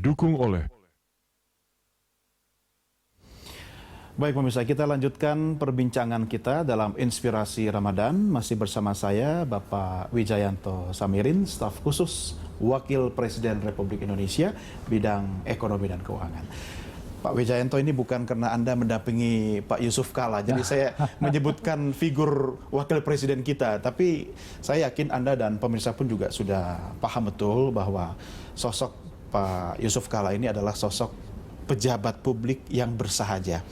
didukung oleh. Baik pemirsa, kita lanjutkan perbincangan kita dalam Inspirasi Ramadan. Masih bersama saya, Bapak Wijayanto Samirin, staf khusus Wakil Presiden Republik Indonesia, bidang ekonomi dan keuangan. Pak Wijayanto, ini bukan karena Anda mendampingi Pak Yusuf Kala, jadi saya menyebutkan figur Wakil Presiden kita. Tapi saya yakin Anda dan pemirsa pun juga sudah paham betul bahwa sosok Pak Yusuf Kala ini adalah sosok pejabat publik yang bersahaja.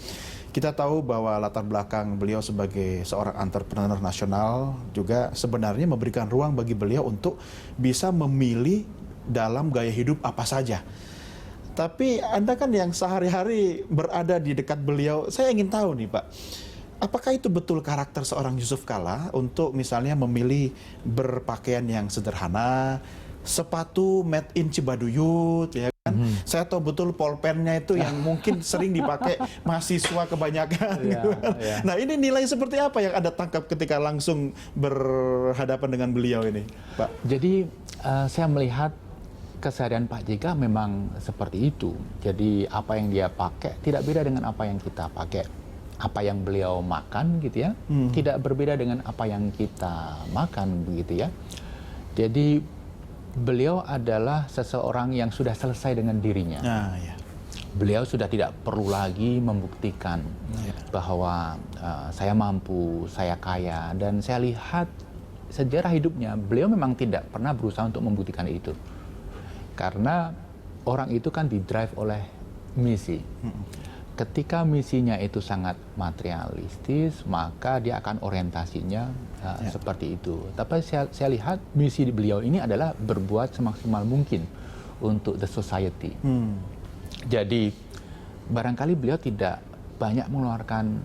Kita tahu bahwa latar belakang beliau sebagai seorang entrepreneur nasional juga sebenarnya memberikan ruang bagi beliau untuk bisa memilih dalam gaya hidup apa saja. Tapi Anda kan yang sehari-hari berada di dekat beliau, saya ingin tahu nih Pak, apakah itu betul karakter seorang Yusuf Kala untuk misalnya memilih berpakaian yang sederhana, sepatu made in Cibaduyut, ya kan? Saya tahu betul polpennya itu yang mungkin sering dipakai mahasiswa kebanyakan. Gitu kan? Nah, ini nilai seperti apa yang Anda tangkap ketika langsung berhadapan dengan beliau ini, Pak? Jadi saya melihat keseharian Pak JK memang seperti itu. Jadi apa yang dia pakai tidak beda dengan apa yang kita pakai. Apa yang beliau makan gitu ya, tidak berbeda dengan apa yang kita makan begitu ya. Jadi beliau adalah seseorang yang sudah selesai dengan dirinya. Beliau sudah tidak perlu lagi membuktikan bahwa saya mampu, saya kaya. Dan saya lihat sejarah hidupnya, beliau memang tidak pernah berusaha untuk membuktikan itu. Karena orang itu kan didrive oleh misi. Ketika misinya itu sangat materialistis, maka dia akan orientasinya seperti itu. Tapi saya lihat misi beliau ini adalah berbuat semaksimal mungkin untuk the society. Jadi barangkali beliau tidak banyak mengeluarkan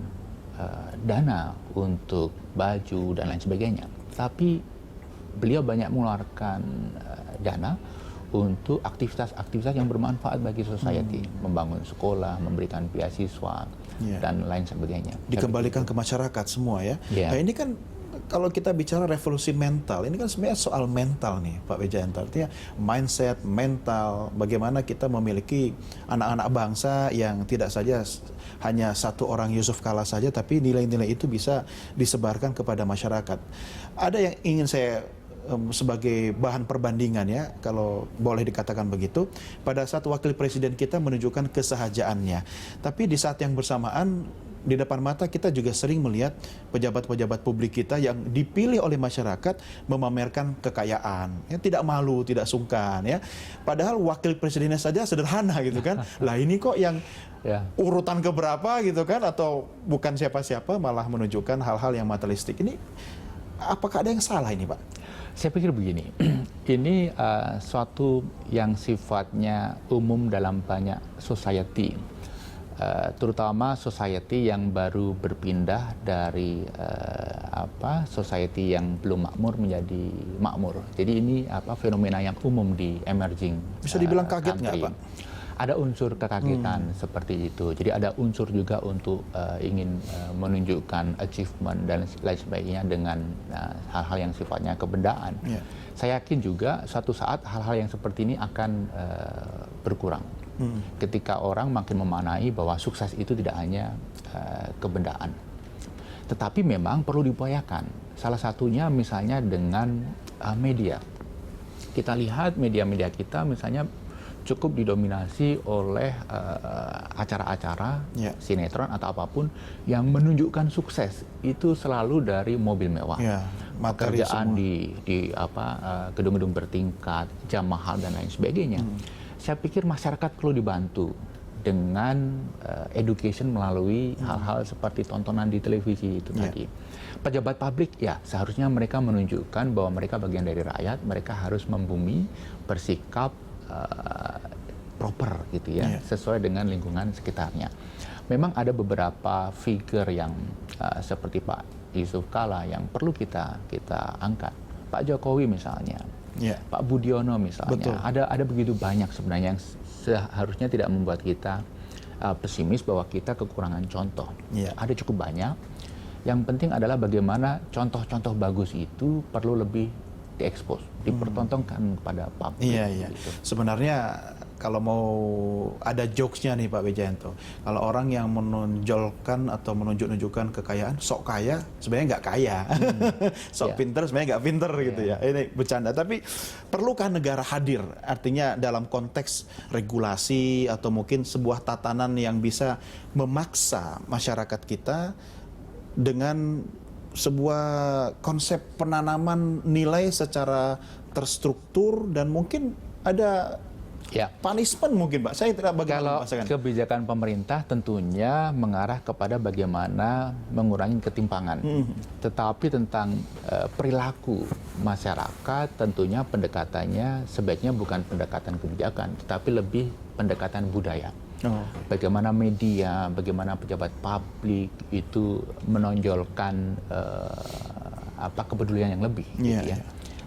dana untuk baju dan lain sebagainya. Tapi beliau banyak mengeluarkan dana untuk aktivitas-aktivitas yang bermanfaat bagi society, membangun sekolah, memberikan beasiswa, dan lain sebagainya. Dikembalikan ke masyarakat semua ya. Nah ini kan kalau kita bicara revolusi mental, ini kan sebenarnya soal mental nih Pak Wijayanto. Artinya mindset, mental, bagaimana kita memiliki anak-anak bangsa yang tidak saja hanya satu orang Yusuf Kala saja, tapi nilai-nilai itu bisa disebarkan kepada masyarakat. Ada yang ingin saya sebagai bahan perbandingan ya, kalau boleh dikatakan begitu, pada saat wakil presiden kita menunjukkan kesahajaannya, tapi di saat yang bersamaan di depan mata kita juga sering melihat pejabat-pejabat publik kita yang dipilih oleh masyarakat memamerkan kekayaan, ya, tidak malu, tidak sungkan ya. Padahal wakil presidennya saja sederhana gitu kan. Lah ini kok yang urutan keberapa gitu kan, atau bukan siapa-siapa malah menunjukkan hal-hal yang materialistik. Ini apakah ada yang salah ini Pak? Saya pikir begini, ini suatu yang sifatnya umum dalam banyak society, terutama society yang baru berpindah dari society yang belum makmur menjadi makmur. Jadi ini fenomena yang umum di emerging. Bisa dibilang kaget nggak Pak? Ada unsur kekagetan seperti itu. Jadi ada unsur juga untuk ingin menunjukkan achievement dan lain sebagainya dengan hal-hal yang sifatnya kebendaan. Saya yakin juga suatu saat hal-hal yang seperti ini akan berkurang. Ketika orang makin memaknai bahwa sukses itu tidak hanya kebendaan. Tetapi memang perlu diupayakan. Salah satunya misalnya dengan media. Kita lihat media-media kita misalnya cukup didominasi oleh acara-acara sinetron atau apapun yang menunjukkan sukses itu selalu dari mobil mewah, pekerjaan di gedung-gedung bertingkat, jam mahal dan lain sebagainya. Saya pikir masyarakat perlu dibantu dengan education melalui hal-hal seperti tontonan di televisi itu tadi. Pejabat publik ya seharusnya mereka menunjukkan bahwa mereka bagian dari rakyat, mereka harus membumi, bersikap proper gitu ya, sesuai dengan lingkungan sekitarnya. Memang ada beberapa figure yang seperti Pak Yusuf Kala yang perlu kita angkat. Pak Jokowi misalnya, Pak Budiono misalnya. Ada begitu banyak sebenarnya yang seharusnya tidak membuat kita pesimis bahwa kita kekurangan contoh. Ada cukup banyak. Yang penting adalah bagaimana contoh-contoh bagus itu perlu lebih diekspos, dipertontonkan kepada publik. Iya, iya. Gitu. Sebenarnya kalau mau ada jokesnya nih Pak Wijayanto, kalau orang yang menonjolkan atau menunjuk-nunjukkan kekayaan, sok kaya, sebenarnya nggak kaya. Sok pinter, sebenarnya nggak pinter gitu ya. Ini bercanda. Tapi perlukah negara hadir? Artinya dalam konteks regulasi atau mungkin sebuah tatanan yang bisa memaksa masyarakat kita dengan sebuah konsep penanaman nilai secara terstruktur dan mungkin ada punishment mungkin Pak. Saya tidak bagaimana Kalau kebijakan pemerintah tentunya mengarah kepada bagaimana mengurangi ketimpangan. Tetapi tentang perilaku masyarakat tentunya pendekatannya sebaiknya bukan pendekatan kebijakan, tetapi lebih pendekatan budaya. Bagaimana media, bagaimana pejabat publik itu menonjolkan kepedulian yang lebih, gitu ya.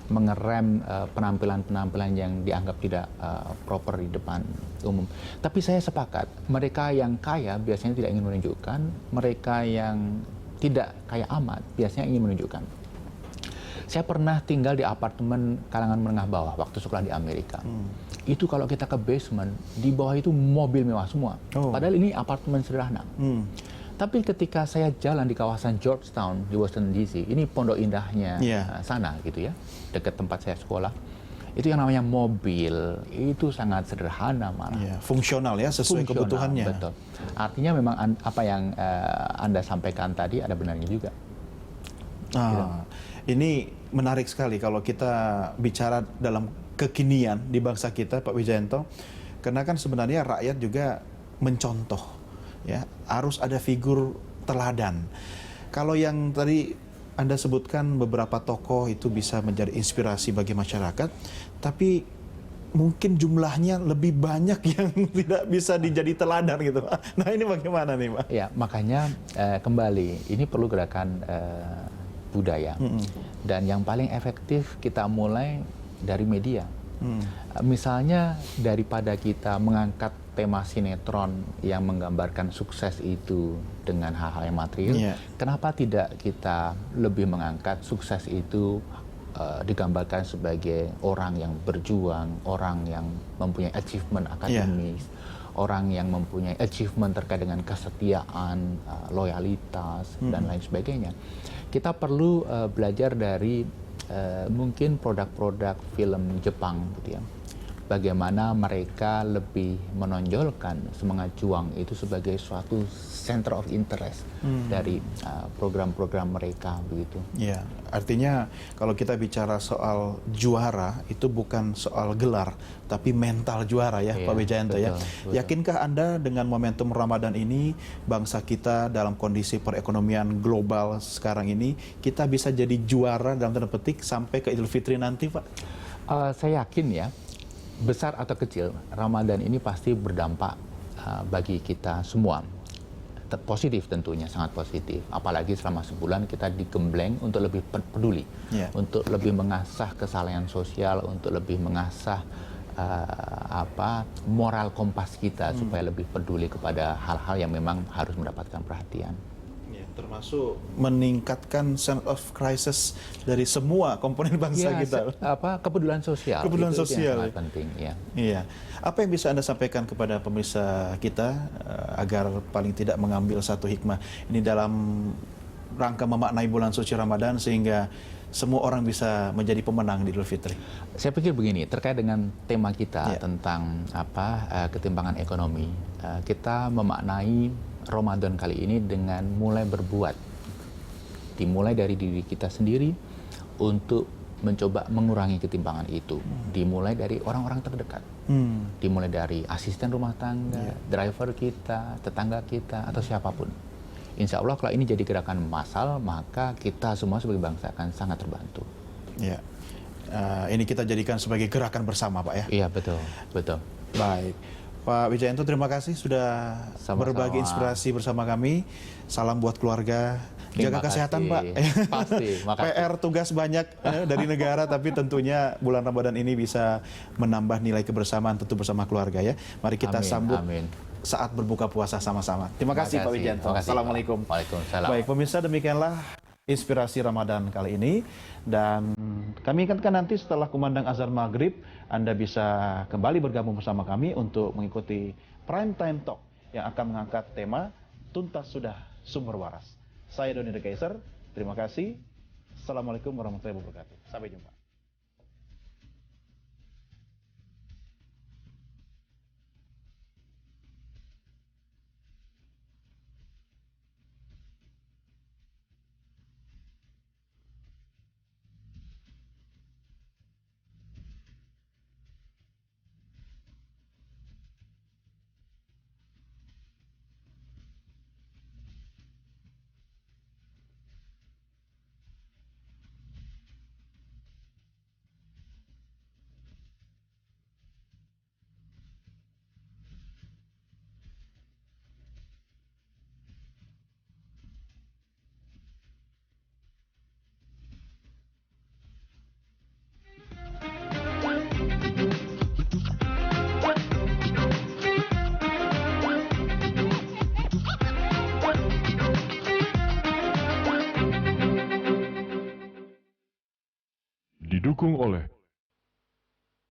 Mengerem penampilan-penampilan yang dianggap tidak proper di depan umum. Tapi saya sepakat, mereka yang kaya biasanya tidak ingin menunjukkan, mereka yang tidak kaya amat biasanya ingin menunjukkan. Saya pernah tinggal di apartemen kalangan menengah bawah waktu sekolah di Amerika. Itu kalau kita ke basement, di bawah itu mobil mewah semua. Padahal ini apartemen sederhana. Tapi ketika saya jalan di kawasan Georgetown di Washington DC, ini pondok indahnya sana gitu ya, dekat tempat saya sekolah. Itu yang namanya mobil, itu sangat sederhana malah. Fungsional ya, sesuai kebutuhannya. Betul. Artinya memang apa yang Anda sampaikan tadi ada benarnya juga. Ini menarik sekali kalau kita bicara dalam kekinian di bangsa kita, Pak Wijayanto, karena kan sebenarnya rakyat juga mencontoh, ya, harus ada figur teladan. Kalau yang tadi Anda sebutkan beberapa tokoh itu bisa menjadi inspirasi bagi masyarakat, tapi mungkin jumlahnya lebih banyak yang tidak bisa dijadi teladan gitu. Nah ini bagaimana nih Pak? Ya makanya kembali ini perlu gerakan budaya dan yang paling efektif kita mulai dari media. Misalnya daripada kita mengangkat tema sinetron yang menggambarkan sukses itu dengan hal-hal yang material, kenapa tidak kita lebih mengangkat sukses itu digambarkan sebagai orang yang berjuang, orang yang mempunyai achievement akademis, orang yang mempunyai achievement terkait dengan kesetiaan, loyalitas, dan lain sebagainya. Kita perlu belajar dari mungkin produk-produk film Jepang gitu ya. Bagaimana mereka lebih menonjolkan semangat juang itu sebagai suatu center of interest dari program-program mereka begitu. Ya, artinya kalau kita bicara soal juara itu bukan soal gelar, tapi mental juara ya, Pak Wijayanto ya. Betul. Yakinkah Anda dengan momentum Ramadan ini bangsa kita dalam kondisi perekonomian global sekarang ini kita bisa jadi juara dalam tanda petik sampai ke Idul Fitri nanti, Pak? Saya yakin ya, besar atau kecil, Ramadan ini pasti berdampak bagi kita semua. Positif tentunya, sangat positif. Apalagi selama sebulan kita digembleng untuk lebih peduli, untuk lebih mengasah kesalahan sosial, untuk lebih mengasah moral kompas kita supaya lebih peduli kepada hal-hal yang memang harus mendapatkan perhatian. Termasuk meningkatkan sense of crisis dari semua komponen bangsa kita. Kepedulian sosial. Kepedulian itu sosial. yang sangat penting. Ya. Iya. Apa yang bisa Anda sampaikan kepada pemirsa kita agar paling tidak mengambil satu hikmah ini dalam rangka memaknai bulan suci Ramadan sehingga semua orang bisa menjadi pemenang di Idul Fitri? Saya pikir begini, terkait dengan tema kita tentang ketimpangan ekonomi, kita memaknai Ramadan kali ini dengan mulai berbuat, dimulai dari diri kita sendiri untuk mencoba mengurangi ketimpangan itu, dimulai dari orang-orang terdekat, dimulai dari asisten rumah tangga, driver kita, tetangga kita, atau siapapun. Insya Allah kalau ini jadi gerakan massal, maka kita semua sebagai bangsa akan sangat terbantu. Ya, ini kita jadikan sebagai gerakan bersama, Pak ya. Iya betul, betul. Baik. Pak Wijayanto, terima kasih sudah berbagi inspirasi bersama kami. Salam buat keluarga. Jaga kesehatan, Pak. Pasti, makasih. PR tugas banyak dari negara, tapi tentunya bulan Ramadan ini bisa menambah nilai kebersamaan tentu bersama keluarga ya. Mari kita sambut saat berbuka puasa sama-sama. Terima kasih Pak Wijayanto. Assalamualaikum. Waalaikumsalam. Baik, pemirsa, demikianlah Inspirasi Ramadan kali ini. Dan kami ingatkan nanti setelah kumandang azan maghrib, Anda bisa kembali bergabung bersama kami untuk mengikuti Prime Time Talk yang akan mengangkat tema Tuntas Sudah Sumber Waras. Saya Doni The Kaiser, terima kasih. Assalamualaikum warahmatullahi wabarakatuh. Sampai jumpa. Didukung oleh